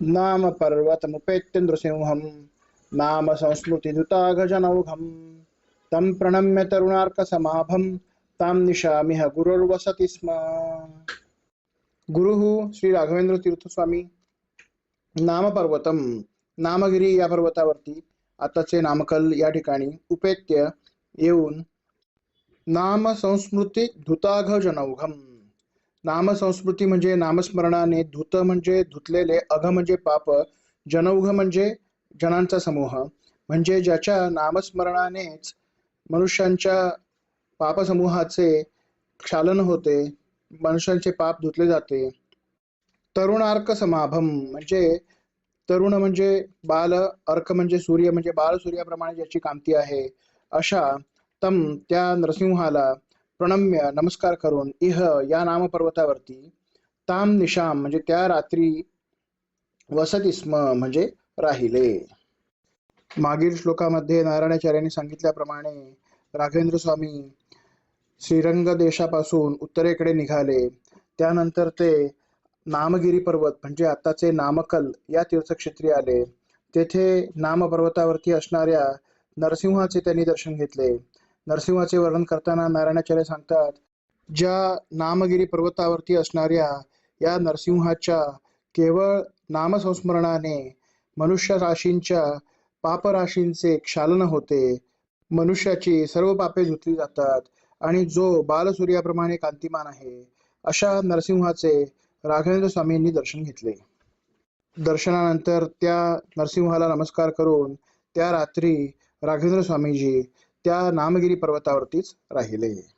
नाम पर्वतमुपेत्य नृसिंहं नाम संस्मृतिदुतागजनौघं तं प्रणम्य तरुणार्कसमाभं तां निशामिह गुरुर्वसति स्म. गुरुः श्री राघवेंद्र तीर्थ स्वामी. नामपर्वतम, नामगिरी या पर्वतावरती, आताचे नामकल या ठिकाणी उपेत्य येऊन, नाम संस्मृती धुताघ जनौघम. नाम संस्मृती म्हणजे नामस्मरणाने, धुत म्हणजे धुतलेले, अघ म्हणजे पाप, जनौघ म्हणजे जनांचा समूह, म्हणजे ज्याच्या नामस्मरणानेच मनुष्यांच्या पापसमूहाचे क्षालन होते, मनुष्यांचे पाप धुतले जाते. तरुणार्क समाभम म्हणजे तरुण म्हणजे बाल, अर्क म्हणजे सूर्य, म्हणजे बाल सूर्याप्रमाणे ज्याची कांती आहे, अशा तम त्या नरसिंहाला प्रणम्य नमस्कार करून इह या नामपर्वतावरती, ताम निशाम म्हणजे त्या रात्री, वसति स्म म्हणजे राहिले. मागील श्लोकामध्ये नारायणाचार्यांनी सांगितल्याप्रमाणे राघवेंद्र स्वामी श्रीरंग देशापासून उत्तरेकडे निघाले. त्यानंतर ते नामगिरी पर्वत म्हणजे आताचे नामकल या तीर्थक्षेत्री आले. तेथे नामपर्वतावरती असणाऱ्या नरसिंहाचे त्यांनी दर्शन घेतले. नरसिंहाचे वर्णन करताना नारायणाचार्य सांगतात, ज्या नामगिरी पर्वतावरती असणाऱ्या या नरसिंहाच्या केवळ नामसंस्मरणाने मनुष्य राशींच्या पापराशींचे क्षालन होते, मनुष्याची सर्व पापे धुतली जातात आणि जो बालसूर्याप्रमाणे कांतिमान आहे, अशा नरसिंहाचे राघवेंद्र स्वामींनी दर्शन घेतले. दर्शनानंतर त्या नरसिंहाला नमस्कार करून त्या रात्री राघवेंद्र स्वामीजी त्या नामगिरी पर्वतावरतीच राहिले.